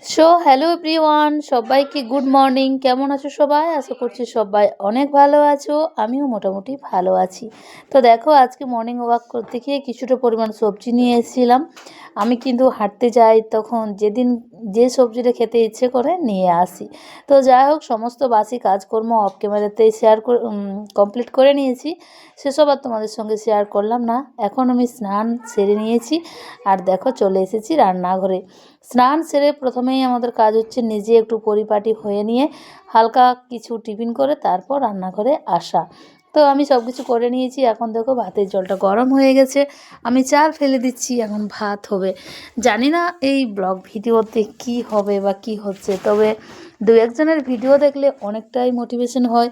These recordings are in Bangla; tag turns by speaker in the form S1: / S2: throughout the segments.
S1: হ্যালো এভরিওয়ান, সবাইকে গুড মর্নিং। কেমন আছো সবাই? আশা করছি সবাই অনেক ভালো আছো। আমিও মোটামুটি ভালো আছি। তো দেখো, আজকে মর্নিং ওয়াক করতে গিয়ে কিছুটা পরিমাণ সবজি নিয়ে এসেছিলাম। আমি কিন্তু হাঁটতে যাই, তখন যেদিন যে সবজিটা খেতে ইচ্ছে করে নিয়ে আসি। তো যাই হোক, সমস্ত বাসি কাজকর্ম অফ ক্যামেরাতেই কমপ্লিট করে নিয়েছি। সেসব আর তোমাদের সঙ্গে শেয়ার করলাম না। এখন আমি স্নান সেরে নিয়েছি, আর দেখো চলে এসেছি রান্নাঘরে। স্নান সেরে প্রথমেই আমাদের কাজ হচ্ছে নিজে একটু পরিপাটি হয়ে নিয়ে হালকা কিছু টিফিন করে তারপর রান্নাঘরে আসা। তো আমি সব কিছু করে নিয়েছি। এখন দেখো, ভাতের জলটা গরম হয়ে গেছে, আমি চাল ফেলে দিচ্ছি, এখন ভাত হবে। জানি না এই ব্লগ ভিডিওতে কি হবে বা কি হচ্ছে, তবে দু একজনের ভিডিও দেখলে অনেকটাই মোটিভেশন হয়,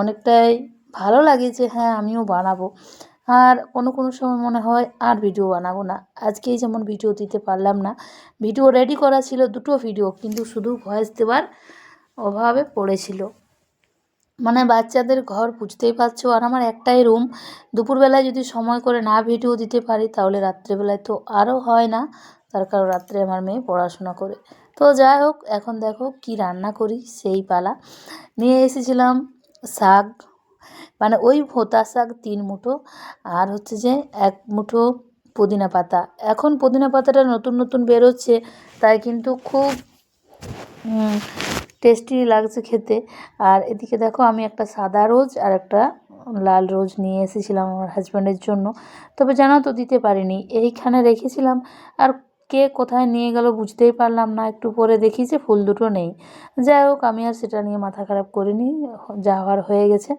S1: অনেকটাই ভালো লাগে যে হ্যাঁ আমিও বানাবো। আর কোনো কোনো সময় মনে হয় আর ভিডিও বানাবো না। আজকেই যেমন ভিডিও দিতে পারলাম না, ভিডিও রেডি করা ছিল দুটো ভিডিও, কিন্তু শুধু ভয়েস দেওয়ার অভাবে পড়েছিল। মানে বাচ্চাদের ঘর বুঝতেই পারছো, আর আমার একটাই রুম। দুপুরবেলায় যদি সময় করে না ভিডিও দিতে পারি তাহলে রাত্রেবেলায় তো আরও হয় না, তার কারণ রাত্রে আমার মেয়ে পড়াশোনা করে। তো যাই হোক, এখন দেখো কি রান্না করি সেই পালা। নিয়ে এসেছিলাম শাক, মানে ওই ভোতা শাক 3 মুঠো, আর হচ্ছে যে 1 মুঠো পুদিনা পাতা। এখন পুদিনা পাতাটা নতুন নতুন বেরোচ্ছে, তাই কিন্তু খুব টেস্টি লাগছে খেতে। আর এদিকে দেখো, আমি একটা সাদা রোজ আর একটা লাল রোজ নিয়ে এসেছিলাম আমার হাজব্যান্ডের জন্য। তবে জানো তো, দিতে পারিনি, এইখানে রেখেছিলাম, আর কে কোথায় নিয়ে গেল বুঝতেই পারলাম না। একটু পরে দেখি যে ফুল দুটো নেই। যাই হোক, আমি আর সেটা নিয়ে মাথা খারাপ করিনি, যা হওয়ার হয়ে গেছে।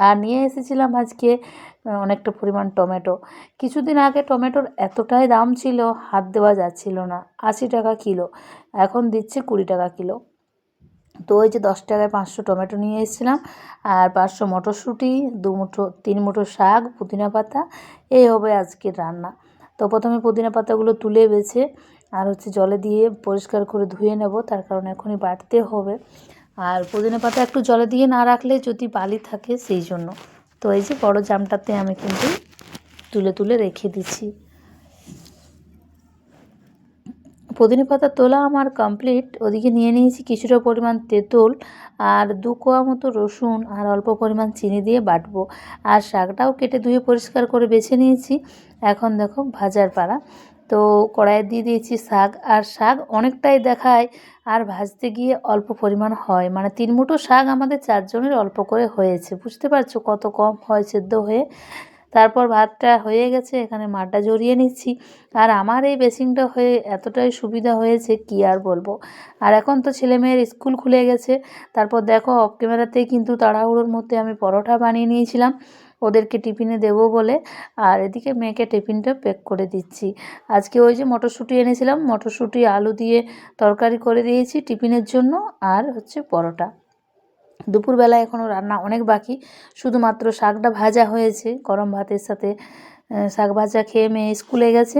S1: আর নিয়ে এসেছিলাম আজকে অনেকটা পরিমাণ টমেটো। কিছুদিন আগে টমেটোর এতটাই দাম ছিল, হাত দেওয়া যাচ্ছিল না। 80 টাকা কিলো, এখন দিচ্ছে 20 টাকা কিলো। তো ওই যে 10 টাকায় 500 টমেটো নিয়ে এসেছিলাম, আর 500 মটরশুঁটি, 3 মুঠো শাক, পুদিনা পাতা। এই হবে আজকের রান্না। তো প্রথমে পুদিনা পাতাগুলো তুলে বেছে আর হচ্ছে জলে দিয়ে পরিষ্কার করে ধুয়ে নেব, তার কারণ এখনই বাটতে হবে। আর পুদিনা পাতা একটু জলে দিয়ে না রাখলে যদি বালি থাকে সেই জন্য। তো এই যে বড় জামটাতে আমি কিন্তু তুলে তুলে রেখে দিচ্ছি। পুদিনা পাতা তোলা আমার কমপ্লিট। ওদিকে নিয়ে নিয়েছি কিছুটা পরিমাণ তেঁতুল, আর 2 কোয়া মতো রসুন, আর অল্প পরিমাণ চিনি দিয়ে বাটবো। আর শাকটাও কেটে ধুয়ে পরিষ্কার করে বেছে নিয়েছি। এখন দেখো ভাজার পালা। তো কড়াইয়ে দিয়ে দিয়েছি শাক, আর শাক অনেকটাই দেখায়, আর ভাজতে গিয়ে অল্প পরিমাণ হয়। মানে 3 মুঠো শাক আমাদের 4 জনের অল্প করে হয়েছে, বুঝতে পারছো কত কম হয় সেদ্ধ হয়ে। তারপর ভাতটা হয়ে গেছে, এখানে মাঠটা জড়িয়ে নিচ্ছি। আর আমার এই বেসিনটা হয়ে এতটাই সুবিধা হয়েছে কি আর বলবো। আর এখন তো ছেলেমেয়ের স্কুল খুলে গেছে। তারপর দেখো, অফ ক্যামেরাতেই কিন্তু তাড়াহুড়োর মধ্যে আমি পরোটা বানিয়ে নিয়েছিলাম ওদেরকে টিফিনে দেবো বলে। আর এদিকে মেয়েকে টিফিনটা প্যাক করে দিচ্ছি। আজকে ওই যে মটরশুঁটি এনেছিলাম, মটরশুঁটি আলু দিয়ে তরকারি করে দিয়েছি টিফিনের জন্য, আর হচ্ছে পরোটা। দুপুরবেলায় এখনও রান্না অনেক বাকি, শুধুমাত্র শাকটা ভাজা হয়েছে গরম ভাতের সাথে। শাক ভাজা খেয়ে মেয়ে স্কুলে গেছে।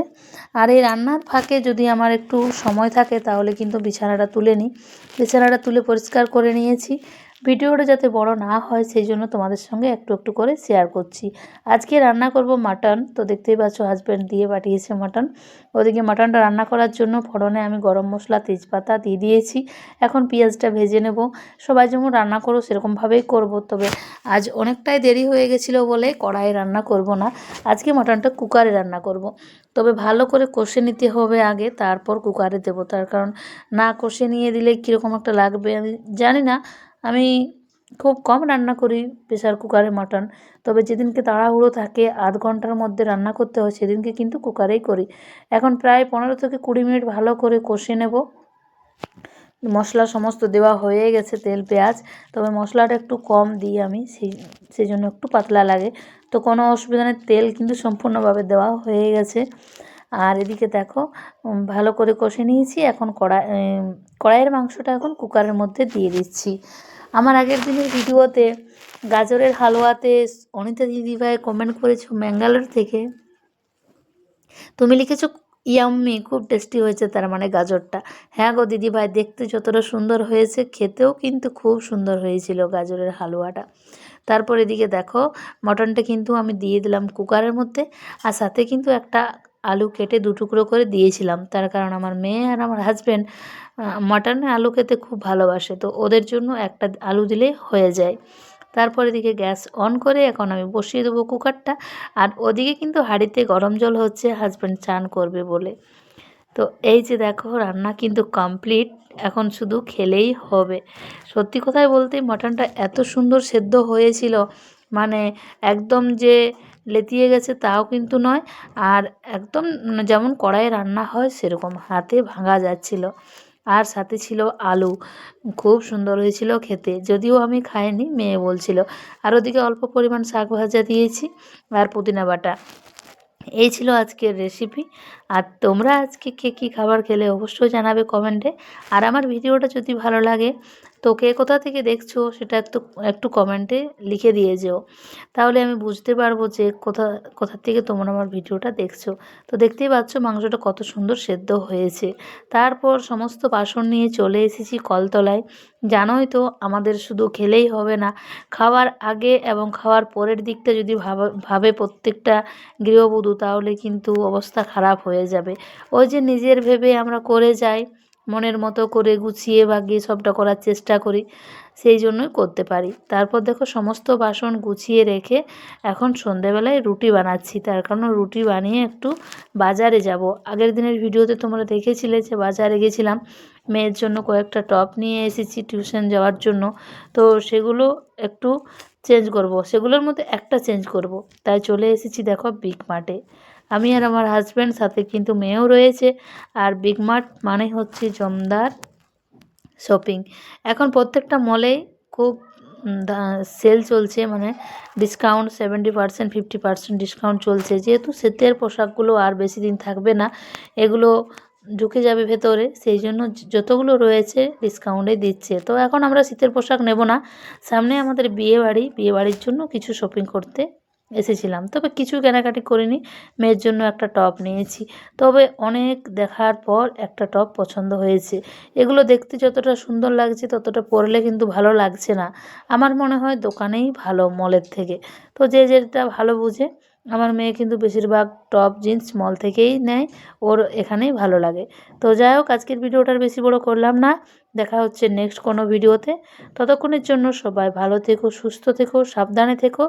S1: আর এই রান্নার ফাঁকে যদি আমার একটু সময় থাকে তাহলে কিন্তু বিছানাটা তুলে নিই। বিছানাটা তুলে পরিষ্কার করে নিয়েছি। ভিডিওটা যাতে বড় না হয় সেই জন্য তোমাদের সঙ্গে একটু একটু করে শেয়ার করছি। আজকে রান্না করব মাটন। তো দেখতেই পাচ্ছ, হাজব্যান্ড দিয়ে পাঠিয়েছে মাটন। ওদিকে মাটনটা রান্না করার জন্য ফোড়নে আমি গরম মশলা, তেজপাতা দিয়ে দিয়েছি। এখন পেঁয়াজটা ভেজে নেব। সবাই যেমন রান্না করো সেরকমভাবেই করব, তবে আজ অনেকটাই দেরি হয়ে গেছিলো বলে কড়াইয়ে রান্না করব না। আজকে মাটনটা কুকারে রান্না করব। তবে ভালো করে কষে নিতে হবে আগে, তারপর কুকারে দেবো। তার কারণ না কষে নিয়ে দিলে কীরকম একটা লাগবে আমি জানি না। আমি খুব কম রান্না করি প্রেসার কুকারে মাটন। তবে যেদিনকে তাড়াহুড়ো থাকে, আধ ঘন্টার মধ্যে রান্না করতে হয়, সেদিনকে কিন্তু কুকারেই করি। এখন প্রায় 15 থেকে 20 মিনিট ভালো করে কষে নেব। মশলা সমস্ত দেওয়া হয়ে গেছে, তেল পেঁয়াজ, তবে মশলাটা একটু কম দিই আমি, সেই জন্য একটু পাতলা লাগে। তো কোনো অসুবিধা নেই, তেল কিন্তু সম্পূর্ণভাবে দেওয়া হয়ে গেছে। আর এদিকে দেখো, ভালো করে কষে নিয়েছি। এখন কড়াইয়ের মাংসটা এখন কুকারের মধ্যে দিয়ে দিচ্ছি। আমার আগের দিনের ভিডিওতে গাজরের হালুয়াতে অনিতা দিদিভাই কমেন্ট করেছো ম্যাঙ্গালোর থেকে, তুমি লিখেছো ইয়াম্মি, খুব টেস্টি হয়েছে, তার মানে গাজরটা। হ্যাঁ গো দিদিভাই, দেখতে যতটা সুন্দর হয়েছে খেতেও কিন্তু খুব সুন্দর হয়েছিল গাজরের হালুয়াটা। তারপর এদিকে দেখো, মটনটা কিন্তু আমি দিয়ে দিলাম কুকারের মধ্যে, আর সাথে কিন্তু একটা আলু কেটে 2 টুকরো করে দিয়েছিলাম। তার কারণ আমার মেয়ে আর আমার হাসব্যান্ড মাটনে আলু খেতে খুব ভালোবাসে, তো ওদের জন্য একটা আলু দিলেই হয়ে যায়। তারপর এদিকে গ্যাস অন করে এখন আমি বসিয়ে দেবো কুকারটা, আর ওদিকে কিন্তু হাঁড়িতে গরম জল হচ্ছে, হাসব্যান্ড চান করবে বলে। তো এই যে দেখো রান্না কিন্তু কমপ্লিট, এখন শুধু খেলেই হবে। সত্যি কথাই বলতে মাটনটা এত সুন্দর সেদ্ধ হয়েছিল, মানে একদম যে লেতিয়ে গেছে তাও কিন্তু নয়, আর একদম যেমন কড়াইয়ে রান্না হয় সেরকম হাতে ভাঙা যাচ্ছিল। আর সাথে ছিল আলু, খুব সুন্দর হয়েছিল খেতে, যদিও আমি খাইনি, মেয়ে বলছিল। আর ওদিকে অল্প পরিমাণ শাক ভাজা দিয়েছি আর পুদিনা বাটা। এই ছিল আজকের রেসিপি। আর তোমরা আজকে কে কী খাবার খেলে অবশ্যই জানাবে কমেন্টে। আর আমার ভিডিওটা যদি ভালো লাগে তো কে কোথা থেকে দেখছো সেটা একটু একটু কমেন্টে লিখে দিয়ে যেও, তাহলে আমি বুঝতে পারবো যে কোথা থেকে তোমরা আমার ভিডিওটা দেখছো। তো দেখতেই পাচ্ছ মাংসটা কত সুন্দর সেদ্ধ হয়েছে। তারপর সমস্ত বাসন নিয়ে চলে এসেছি কলতলায়। জানোই তো আমাদের শুধু খেলেই হবে না, খাওয়ার আগে এবং খাওয়ার পরের দিকটা যদি ভাবে প্রত্যেকটা গৃহবধূ, তাহলে কিন্তু অবস্থা খারাপ হয়ে যাবে। ওই যে নিজের ভেবে আমরা করে যাই, মনের মতো করে গুছিয়ে বাগিয়ে সবটা করার চেষ্টা করি, সেই জন্যই করতে পারি। তারপর দেখো সমস্ত বাসন গুছিয়ে রেখে এখন সন্ধেবেলায় রুটি বানাচ্ছি, তার কারণ রুটি বানিয়ে একটু বাজারে যাব। আগের দিনের ভিডিওতে তোমরা দেখেছিলে যে বাজারে গেছিলাম, মেয়ের জন্য কয়েকটা টপ নিয়ে এসেছি টিউশন যাওয়ার জন্য। তো সেগুলো একটু চেঞ্জ করব, সেগুলোর মধ্যে একটা চেঞ্জ করব, তাই চলে এসেছি দেখো বিগ মার্টে। আমি আর আমার হাজব্যান্ড, সাথে কিন্তু মেয়েও রয়েছে। আর বিগ মার্ট মানে হচ্ছে জমদার শপিং। এখন প্রত্যেকটা মলেই খুব সেল চলছে, মানে ডিসকাউন্ট 70% 50% ডিসকাউন্ট চলছে। যেহেতু শীতের পোশাকগুলো আর বেশি দিন থাকবে না, এগুলো ঢুকে যাবে ভেতরে, সেই জন্য যতগুলো রয়েছে ডিসকাউন্টে দিচ্ছে। তো এখন আমরা শীতের পোশাক নেব না, সামনে আমাদের বিয়েবাড়ির জন্য কিছু শপিং করতে এসেছিলাম, তবে কিছু কেনাকাটি করিনি। মেয়ের জন্য একটা টপ নিয়েছি, তবে অনেক দেখার পর একটা টপ পছন্দ হয়েছে। এগুলো দেখতে যতটা সুন্দর লাগছে ততটা পরলে কিন্তু ভালো লাগছে না। আমার মনে হয় দোকানেই ভালো মলের থেকে। তো যে যেটা ভালো বুঝে, আমার মেয়ে কিন্তু বেশিরভাগ টপ জিন্স মল থেকেই নেয়, ওর এখানেই ভালো লাগে। তো যাই হোক, আজকের ভিডিওটার বেশি বড় করলাম না, দেখা হচ্ছে নেক্সট কোনো ভিডিওতে। ততক্ষণের জন্য সবাই ভালো থেকো, সুস্থ থেকো, সাবধানে থেকো।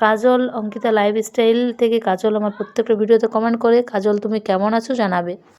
S1: কাজল অঙ্কিতা লাইফস্টাইল থেকে কাজল আমার প্রত্যেকটা ভিডিওতে কমেন্ট করে, কাজল তুমি কেমন আছো জানাবে।